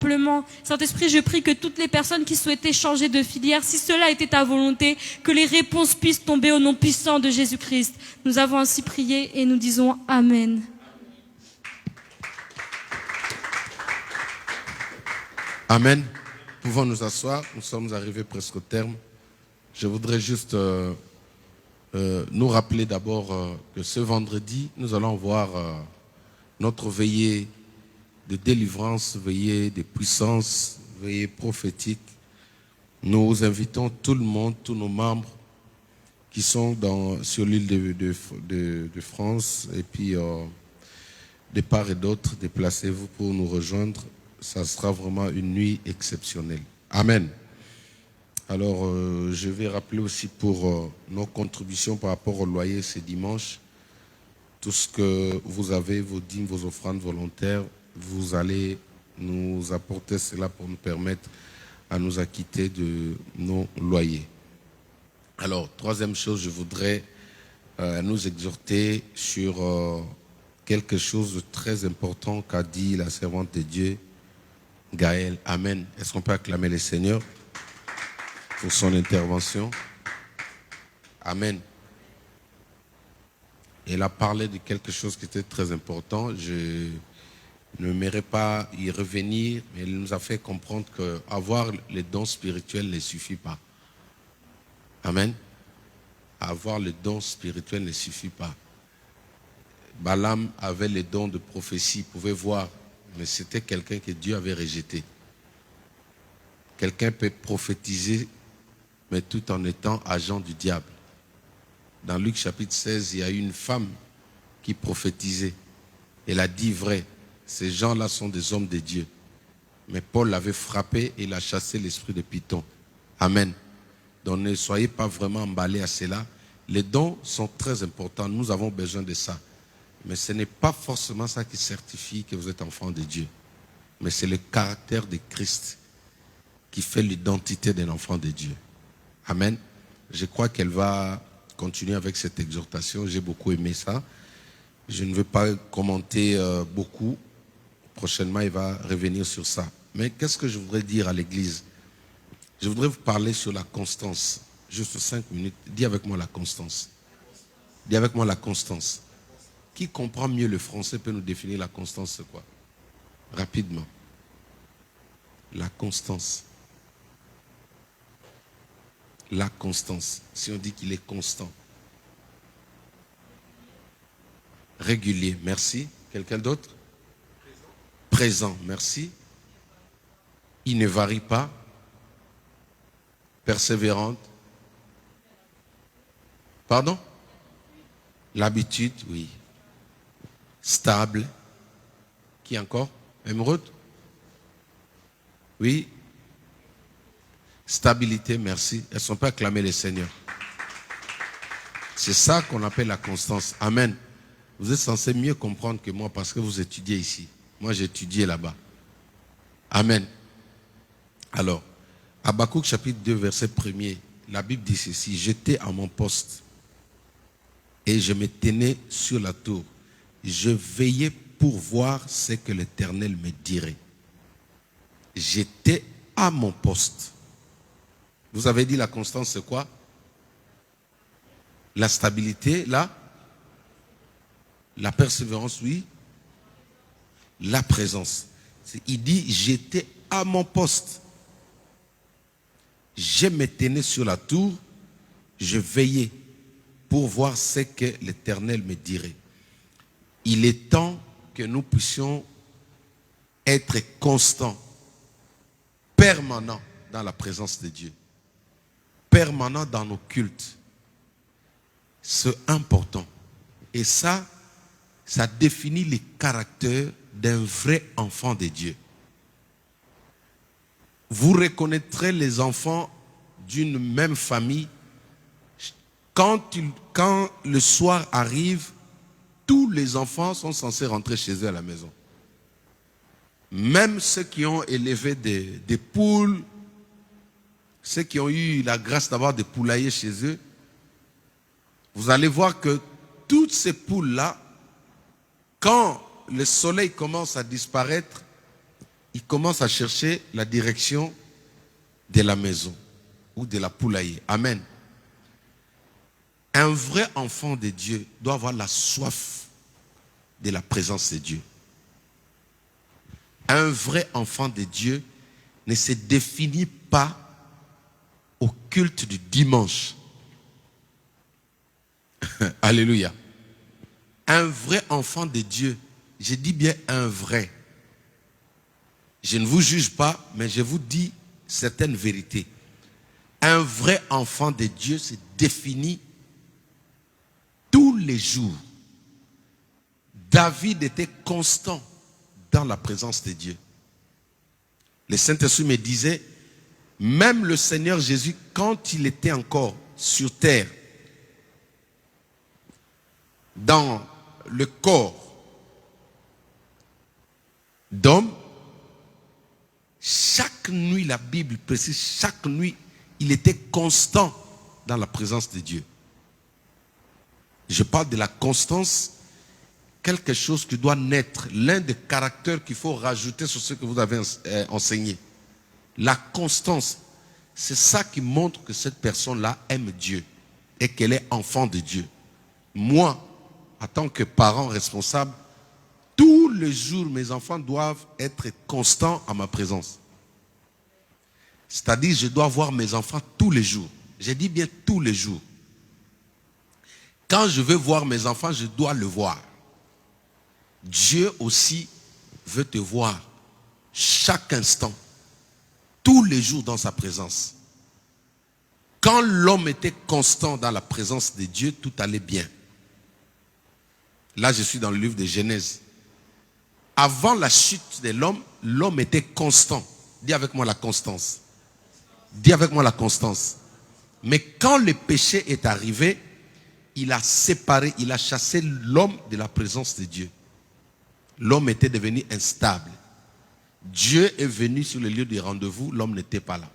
simplement. Saint-Esprit, je prie que toutes les personnes qui souhaitaient changer de filière, si cela était ta volonté, que les réponses puissent tomber au nom puissant de Jésus-Christ. Nous avons ainsi prié et nous disons Amen. Amen. Pouvons nous asseoir, nous sommes arrivés presque au terme. Je voudrais juste nous rappeler d'abord que ce vendredi, nous allons voir notre veillée de délivrance, veillée de puissance, veillée prophétique. Nous invitons tout le monde, tous nos membres qui sont sur l'île de France et puis de part et d'autre, déplacez-vous pour nous rejoindre. Ça sera vraiment une nuit exceptionnelle. Amen. Alors, je vais rappeler aussi pour nos contributions par rapport au loyer ce dimanche. Tout ce que vous avez, vos dîmes, vos offrandes volontaires, vous allez nous apporter cela pour nous permettre à nous acquitter de nos loyers. Alors, troisième chose, je voudrais nous exhorter sur quelque chose de très important qu'a dit la servante de Dieu, Gaëlle. Amen. Est-ce qu'on peut acclamer le Seigneur pour son intervention? Amen. Elle a parlé de quelque chose qui était très important. Je n'aimerais pas y revenir, mais elle nous a fait comprendre qu'avoir les dons spirituels ne suffit pas. Amen. Avoir les dons spirituels ne suffit pas. Balaam avait les dons de prophétie, il pouvait voir, mais c'était quelqu'un que Dieu avait rejeté. Quelqu'un peut prophétiser, mais tout en étant agent du diable. Dans Luc chapitre 16, il y a une femme qui prophétisait. Elle a dit vrai, ces gens-là sont des hommes de Dieu. Mais Paul l'avait frappé et il a chassé l'esprit de Python. Amen. Donc ne soyez pas vraiment emballés à cela. Les dons sont très importants, nous avons besoin de ça. Mais ce n'est pas forcément ça qui certifie que vous êtes enfant de Dieu. Mais c'est le caractère de Christ qui fait l'identité d'un enfant de Dieu. Amen. Je crois qu'elle va continuer avec cette exhortation. J'ai beaucoup aimé ça. Je ne veux pas commenter beaucoup. Prochainement, il va revenir sur ça. Mais qu'est-ce que je voudrais dire à l'église? Je voudrais vous parler sur la constance. Juste 5 minutes. Dis avec moi la constance. Dis avec moi la constance. Qui comprend mieux le français peut nous définir la constance, c'est quoi? Rapidement. La constance. La constance. Si on dit qu'il est constant. Régulier, merci. Quelqu'un d'autre? Présent, merci. Il ne varie pas. Persévérante. Pardon? L'habitude, oui. Stable. Qui encore? Émeraude? Oui. Stabilité, merci. Est-ce qu'on peut acclamer le Seigneur? C'est ça qu'on appelle la constance. Amen. Vous êtes censé mieux comprendre que moi parce que vous étudiez ici. Moi, j'ai étudié là-bas. Amen. Alors, Habakkuk chapitre 2, verset 1er, la Bible dit ceci: j'étais à mon poste et je me tenais sur la tour. Je veillais pour voir ce que l'Éternel me dirait. J'étais à mon poste. Vous avez dit la constance, c'est quoi? La stabilité, la persévérance, oui. La présence. Il dit, j'étais à mon poste. Je me tenais sur la tour, je veillais pour voir ce que l'Éternel me dirait. Il est temps que nous puissions être constants, permanents dans la présence de Dieu, permanents dans nos cultes. C'est important. Et ça définit le caractère d'un vrai enfant de Dieu. Vous reconnaîtrez les enfants d'une même famille. Quand le soir arrive, tous les enfants sont censés rentrer chez eux à la maison. Même ceux qui ont élevé des poules, ceux qui ont eu la grâce d'avoir des poulaillers chez eux, vous allez voir que toutes ces poules-là, quand le soleil commence à disparaître, il commence à chercher la direction de la maison ou de la poulailler. Amen. Un vrai enfant de Dieu doit avoir la soif de la présence de Dieu. Un vrai enfant de Dieu ne se définit pas au culte du dimanche. Alléluia. Un vrai enfant de Dieu, je dis bien un vrai. Je ne vous juge pas, mais je vous dis certaines vérités. Un vrai enfant de Dieu se définit tous les jours. David était constant dans la présence de Dieu. Le Saint-Esprit me disait, même le Seigneur Jésus, quand il était encore sur terre, dans le corps d'homme, chaque nuit, la Bible précise, chaque nuit, il était constant dans la présence de Dieu. Je parle de la constance, quelque chose qui doit naître, l'un des caractères qu'il faut rajouter sur ce que vous avez enseigné. La constance, c'est ça qui montre que cette personne-là aime Dieu et qu'elle est enfant de Dieu. Moi, en tant que parent responsable, tous les jours, mes enfants doivent être constants à ma présence. C'est-à-dire, je dois voir mes enfants tous les jours. Je dis bien tous les jours. Quand je veux voir mes enfants, je dois le voir. Dieu aussi veut te voir chaque instant, tous les jours dans sa présence. Quand l'homme était constant dans la présence de Dieu, tout allait bien. Là, je suis dans le livre de Genèse. Avant la chute de l'homme, l'homme était constant. Dis avec moi la constance. Dis avec moi la constance. Mais quand le péché est arrivé, il a séparé, il a chassé l'homme de la présence de Dieu. L'homme était devenu instable. Dieu est venu sur le lieu du rendez-vous, l'homme n'était pas là.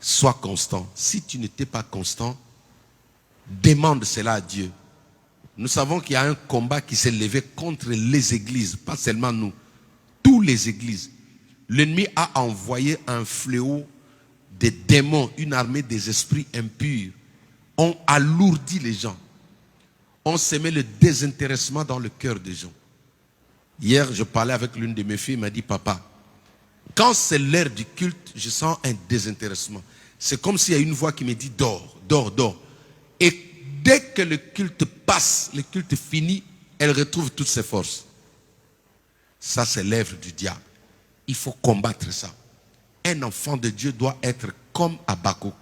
Sois constant. Si tu n'étais pas constant, demande cela à Dieu. Nous savons qu'il y a un combat qui s'est levé contre les églises, pas seulement nous, toutes les églises. L'ennemi a envoyé un fléau des démons, une armée des esprits impurs. On alourdit les gens. On semait le désintéressement dans le cœur des gens. Hier, je parlais avec l'une de mes filles, elle m'a dit, papa, quand c'est l'heure du culte, je sens un désintéressement. C'est comme s'il y a une voix qui me dit, dors, dors, dors. Et dès que le culte passe, le culte finit, elle retrouve toutes ses forces. Ça, c'est l'œuvre du diable. Il faut combattre ça. Un enfant de Dieu doit être comme Habakkuk.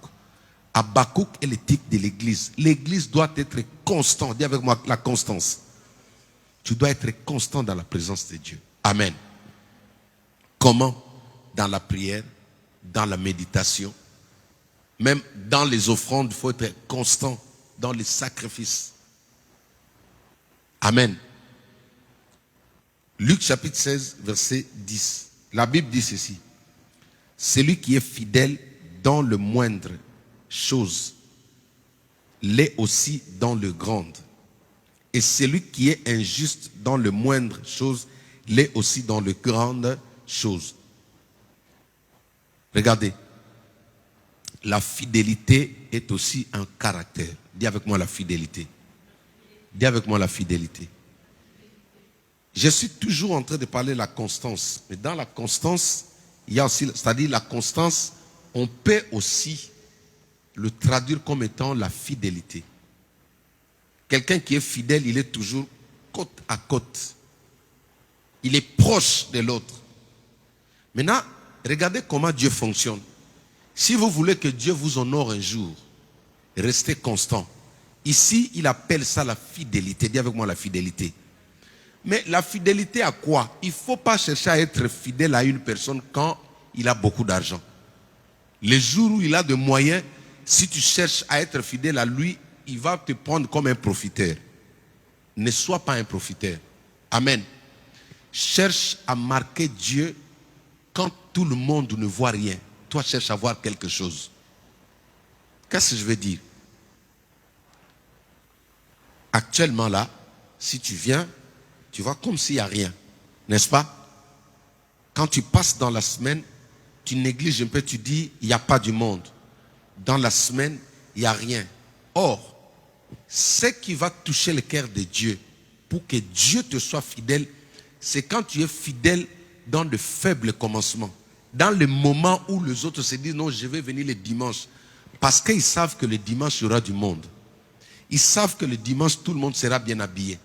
Habakkuk est l'éthique de l'église. L'église doit être constante. Dis avec moi la constance. Tu dois être constant dans la présence de Dieu. Amen. Comment? Dans la prière, dans la méditation, même dans les offrandes, il faut être constant dans les sacrifices. Amen. Luc chapitre 16, verset 10. La Bible dit ceci. Celui qui est fidèle dans le moindre chose l'est aussi dans le grand. Et celui qui est injuste dans le moindre chose l'est aussi dans le grande chose. Regardez. La fidélité est aussi un caractère. Dis avec moi la fidélité. Dis avec moi la fidélité. Je suis toujours en train de parler de la constance. Mais dans la constance, il y a aussi, c'est-à-dire la constance, on peut aussi le traduire comme étant la fidélité. Quelqu'un qui est fidèle, il est toujours côte à côte. Il est proche de l'autre. Maintenant, regardez comment Dieu fonctionne. Si vous voulez que Dieu vous honore un jour, restez constant. Ici, il appelle ça la fidélité. Dis avec moi la fidélité. Mais la fidélité à quoi? Il ne faut pas chercher à être fidèle à une personne quand il a beaucoup d'argent. Les jours où il a des moyens, si tu cherches à être fidèle à lui, il va te prendre comme un profiteur. Ne sois pas un profiteur. Amen. Cherche à marquer Dieu quand tout le monde ne voit rien. Toi, cherche à voir quelque chose. Qu'est-ce que je veux dire? Actuellement là, si tu viens, tu vois comme s'il n'y a rien. N'est-ce pas? Quand tu passes dans la semaine, tu négliges un peu, tu dis, il n'y a pas du monde. Dans la semaine, il n'y a rien. Or, ce qui va toucher le cœur de Dieu, pour que Dieu te soit fidèle, c'est quand tu es fidèle dans de faibles commencements. Dans le moment où les autres se disent, non, je vais venir le dimanche. Parce qu'ils savent que le dimanche, il y aura du monde. Ils savent que le dimanche, tout le monde sera bien habillé.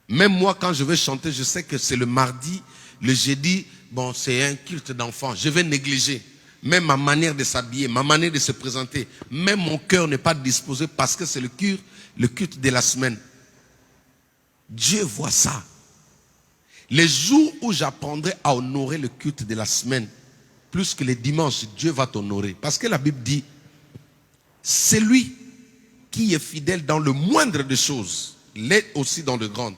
Même moi, quand je vais chanter, je sais que c'est le mardi, le jeudi, bon, c'est un culte d'enfant. Je vais négliger. Même ma manière de s'habiller, ma manière de se présenter. Même mon cœur n'est pas disposé parce que c'est le culte de la semaine. Dieu voit ça. Les jours où j'apprendrai à honorer le culte de la semaine, plus que les dimanches, Dieu va t'honorer. Parce que la Bible dit, c'est lui qui est fidèle dans le moindre des choses, l'est aussi dans le grand.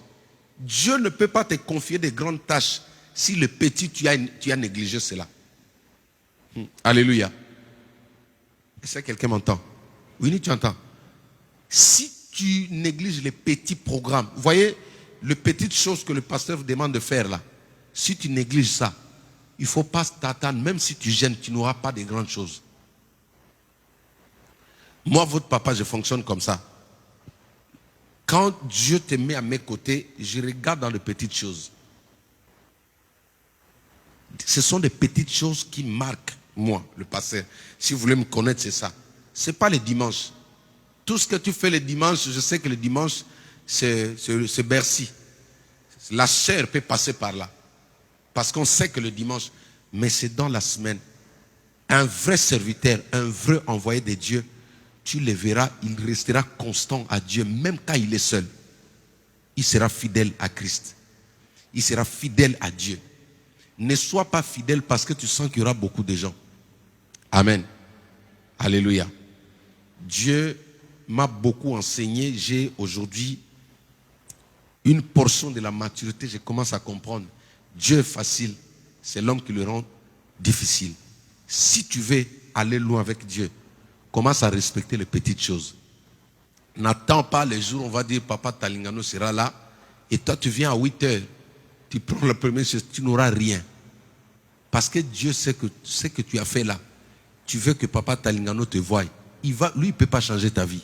Dieu ne peut pas te confier des grandes tâches si le petit, tu as négligé cela. Alléluia. Est-ce que quelqu'un m'entend? Oui, tu entends. Si tu négliges les petits programmes, vous voyez, les petites choses que le pasteur vous demande de faire là, si tu négliges ça, il ne faut pas t'attendre, même si tu gênes, tu n'auras pas de grandes choses. Moi, votre papa, je fonctionne comme ça. Quand Dieu te met à mes côtés, je regarde dans les petites choses. Ce sont des petites choses qui marquent, moi, le pasteur. Si vous voulez me connaître, c'est ça. Ce n'est pas les dimanches. Tout ce que tu fais le dimanche, je sais que le dimanche, c'est Bercy. La chair peut passer par là. Parce qu'on sait que le dimanche, mais c'est dans la semaine. Un vrai serviteur, un vrai envoyé de Dieu, tu le verras, il restera constant à Dieu, même quand il est seul. Il sera fidèle à Christ. Il sera fidèle à Dieu. Ne sois pas fidèle parce que tu sens qu'il y aura beaucoup de gens. Amen. Alléluia. Dieu m'a beaucoup enseigné. J'ai aujourd'hui une portion de la maturité. Je commence à comprendre. Dieu est facile. C'est l'homme qui le rend difficile. Si tu veux aller loin avec Dieu, commence à respecter les petites choses. N'attends pas les jours où on va dire Papa Talingano sera là. Et toi tu viens à 8 heures. Tu prends la première chose, tu n'auras rien. Parce que Dieu sait que ce que tu as fait là, tu veux que Papa Talingano te voie. Lui, il ne peut pas changer ta vie.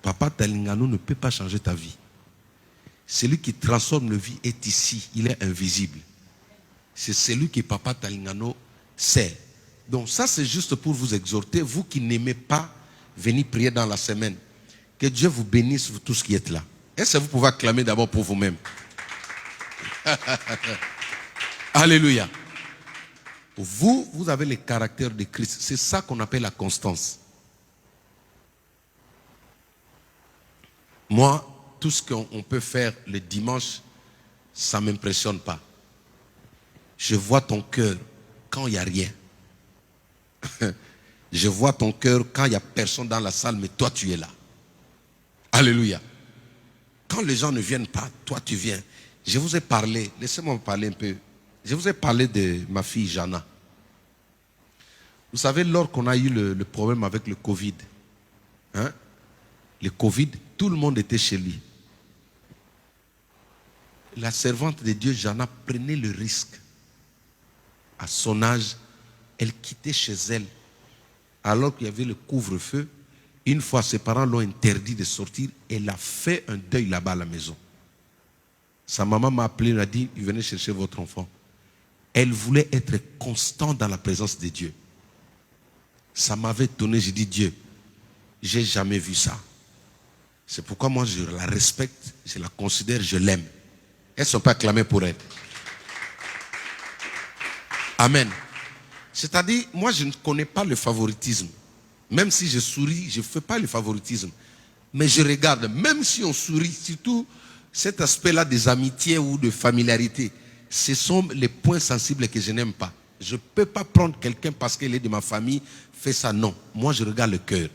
Papa Talingano ne peut pas changer ta vie. Celui qui transforme la vie est ici, il est invisible. C'est celui que Papa Talingano sert. Donc ça c'est juste pour vous exhorter, vous qui n'aimez pas venir prier dans la semaine. Que Dieu vous bénisse pour tout ce qui est là. Est-ce que vous pouvez acclamer d'abord pour vous-même? Alléluia. Vous avez le caractère de Christ. C'est ça qu'on appelle la constance. Moi, tout ce qu'on peut faire le dimanche, ça ne m'impressionne pas. Je vois ton cœur quand il n'y a rien. Je vois ton cœur quand il n'y a personne dans la salle, mais toi tu es là. Alléluia. Quand les gens ne viennent pas, toi tu viens. Je vous ai parlé, laissez-moi vous parler un peu. Je vous ai parlé de ma fille Jana. Vous savez, lors qu'on a eu le problème avec le Covid, le Covid, tout le monde était chez lui. La servante de Dieu, Jana, prenait le risque. À son âge, elle quittait chez elle. Alors qu'il y avait le couvre-feu, une fois ses parents l'ont interdit de sortir, elle a fait un deuil là-bas à la maison. Sa maman m'a appelé, elle a dit, venez chercher votre enfant. Elle voulait être constante dans la présence de Dieu. Ça m'avait étonné, j'ai dit, Dieu, j'ai jamais vu ça. C'est pourquoi moi je la respecte, je la considère, je l'aime. Elles ne sont pas acclamées pour elle. Amen. C'est-à-dire, moi je ne connais pas le favoritisme. Même si je souris, je ne fais pas le favoritisme. Mais je regarde, même si on sourit, surtout cet aspect-là des amitiés ou de familiarité, ce sont les points sensibles que je n'aime pas. Je ne peux pas prendre quelqu'un parce qu'il est de ma famille, fait ça, non. Moi je regarde le cœur.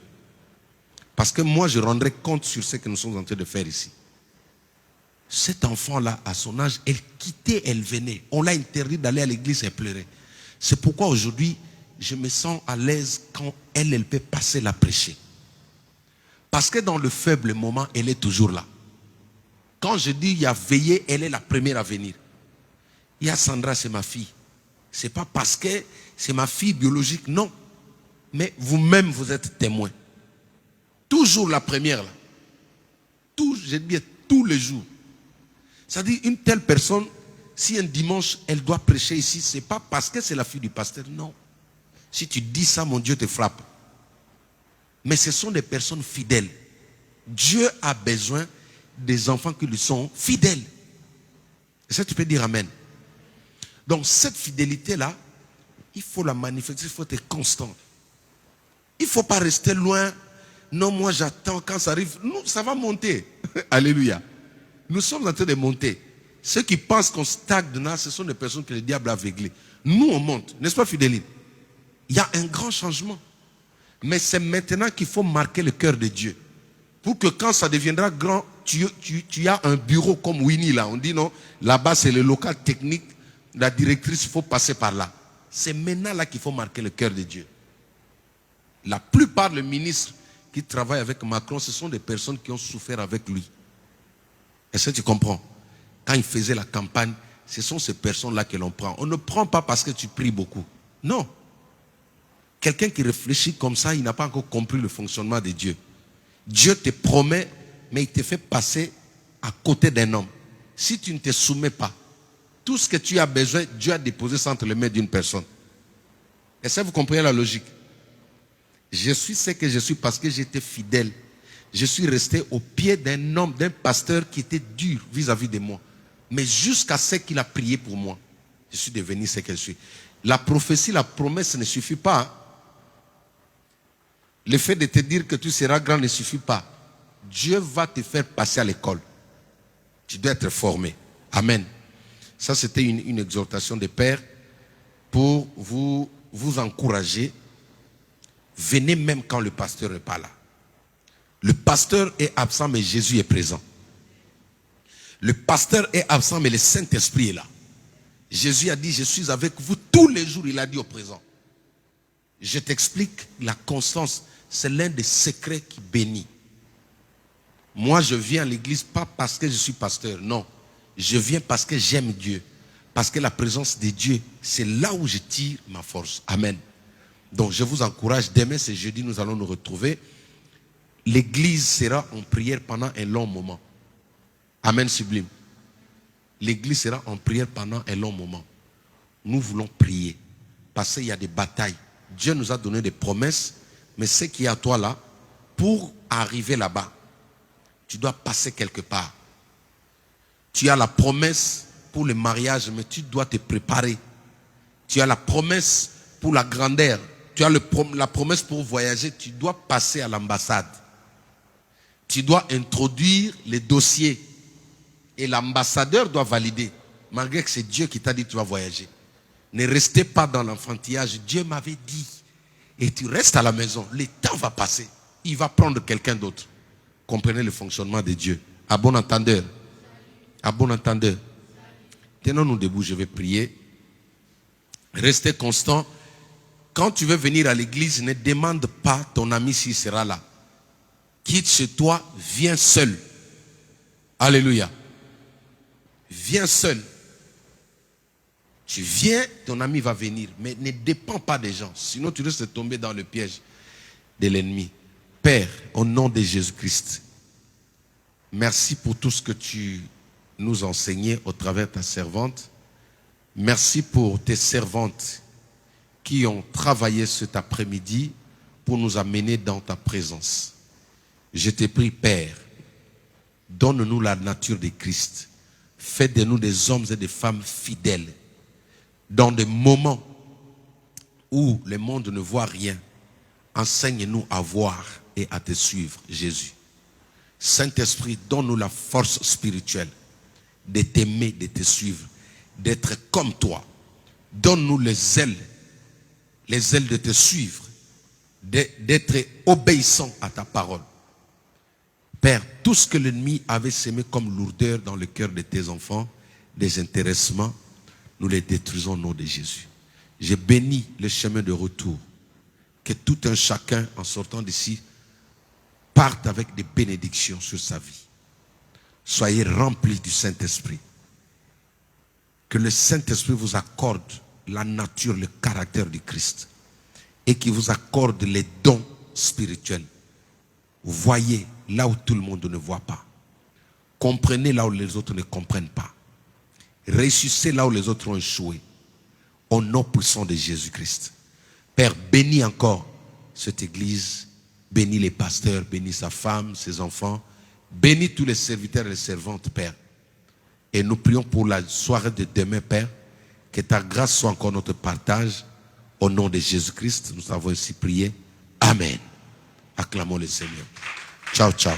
Parce que moi je rendrai compte sur ce que nous sommes en train de faire ici. Cet enfant-là, à son âge, elle quittait, elle venait. On l'a interdit d'aller à l'église et pleurer. C'est pourquoi aujourd'hui, je me sens à l'aise quand elle peut passer la prêcher. Parce que dans le faible moment, elle est toujours là. Quand je dis il y a veillé, elle est la première à venir. Il y a Sandra, c'est ma fille. Ce n'est pas parce que c'est ma fille biologique, non. Mais vous-même, vous êtes témoin. Toujours la première, là. Je dis tous les jours. C'est-à-dire, une telle personne, si un dimanche, elle doit prêcher ici, ce n'est pas parce que c'est la fille du pasteur, non. Si tu dis ça, mon Dieu te frappe. Mais ce sont des personnes fidèles. Dieu a besoin des enfants qui lui sont fidèles. Et ça, tu peux dire amen. Donc, cette fidélité-là, il faut la manifester, il faut être constant. Il ne faut pas rester loin. Non, moi j'attends quand ça arrive. Nous, ça va monter. Alléluia. Nous sommes en train de monter. Ceux qui pensent qu'on stagne là, ce sont des personnes que le diable a aveuglées. Nous, on monte. N'est-ce pas, Fidéline? Il y a un grand changement. Mais c'est maintenant qu'il faut marquer le cœur de Dieu. Pour que quand ça deviendra grand, tu as un bureau comme Winnie là. On dit non, là-bas c'est le local technique. La directrice, il faut passer par là. C'est maintenant là qu'il faut marquer le cœur de Dieu. La plupart des ministres qui travaillent avec Macron, ce sont des personnes qui ont souffert avec lui. Est-ce que tu comprends? Quand il faisait la campagne, ce sont ces personnes-là que l'on prend. On ne prend pas parce que tu pries beaucoup. Non. Quelqu'un qui réfléchit comme ça, il n'a pas encore compris le fonctionnement de Dieu. Dieu te promet, mais il te fait passer à côté d'un homme. Si tu ne te soumets pas, tout ce que tu as besoin, Dieu a déposé ça entre les mains d'une personne. Est-ce que vous comprenez la logique? Je suis ce que je suis parce que j'étais fidèle. Je suis resté au pied d'un homme, d'un pasteur qui était dur vis-à-vis de moi. Mais jusqu'à ce qu'il a prié pour moi, je suis devenu ce que je suis. La prophétie, la promesse ne suffit pas. Hein. Le fait de te dire que tu seras grand ne suffit pas. Dieu va te faire passer à l'école. Tu dois être formé. Amen. Ça, c'était une exhortation des pères pour vous encourager. Venez même quand le pasteur n'est pas là. Le pasteur est absent, mais Jésus est présent. Le pasteur est absent, mais le Saint-Esprit est là. Jésus a dit, je suis avec vous tous les jours, il a dit au présent. Je t'explique, la constance, c'est l'un des secrets qui bénit. Moi, je viens à l'église pas parce que je suis pasteur, non. Je viens parce que j'aime Dieu. Parce que la présence de Dieu, c'est là où je tire ma force. Amen. Donc, je vous encourage, demain, c'est jeudi, nous allons nous retrouver. L'église sera en prière pendant un long moment. Amen, sublime. L'église sera en prière pendant un long moment. Nous voulons prier. Parce qu'il y a des batailles. Dieu nous a donné des promesses. Mais ce qui est à toi là, pour arriver là-bas, tu dois passer quelque part. Tu as la promesse pour le mariage, mais tu dois te préparer. Tu as la promesse pour la grandeur. Tu as la promesse pour voyager. Tu dois passer à l'ambassade. Tu dois introduire les dossiers. Et l'ambassadeur doit valider. Malgré que c'est Dieu qui t'a dit que tu vas voyager. Ne restez pas dans l'enfantillage. Dieu m'avait dit. Et tu restes à la maison. Le temps va passer. Il va prendre quelqu'un d'autre. Comprenez le fonctionnement de Dieu. À bon entendeur. À bon entendeur. Tenons-nous debout, je vais prier. Restez constant. Quand tu veux venir à l'église, ne demande pas ton ami s'il sera là. Quitte chez toi, viens seul. Alléluia. Viens seul. Tu viens, ton ami va venir. Mais ne dépends pas des gens. Sinon, tu risques de tomber dans le piège de l'ennemi. Père, au nom de Jésus-Christ, merci pour tout ce que tu nous enseignais au travers de ta servante. Merci pour tes servantes qui ont travaillé cet après-midi pour nous amener dans ta présence. Je te prie, Père, donne-nous la nature de Christ. Fais de nous des hommes et des femmes fidèles. Dans des moments où le monde ne voit rien, enseigne-nous à voir et à te suivre, Jésus. Saint-Esprit, donne-nous la force spirituelle de t'aimer, de te suivre, d'être comme toi. Donne-nous les ailes de te suivre, d'être obéissant à ta parole. Père, tout ce que l'ennemi avait sémé comme lourdeur dans le cœur de tes enfants, des intéressements, nous les détruisons au nom de Jésus. Je bénis le chemin de retour. Que tout un chacun, en sortant d'ici, parte avec des bénédictions sur sa vie. Soyez remplis du Saint-Esprit. Que le Saint-Esprit vous accorde la nature, le caractère du Christ. Et qu'il vous accorde les dons spirituels. Vous voyez là où tout le monde ne voit pas. Comprenez là où les autres ne comprennent pas. Réussissez là où les autres ont échoué. Au nom puissant de Jésus-Christ. Père, bénis encore cette église. Bénis les pasteurs, bénis sa femme, ses enfants. Bénis tous les serviteurs et les servantes, Père. Et nous prions pour la soirée de demain, Père. Que ta grâce soit encore notre partage. Au nom de Jésus-Christ, nous avons ainsi prié. Amen. Acclamons le Seigneur. Ciao, ciao.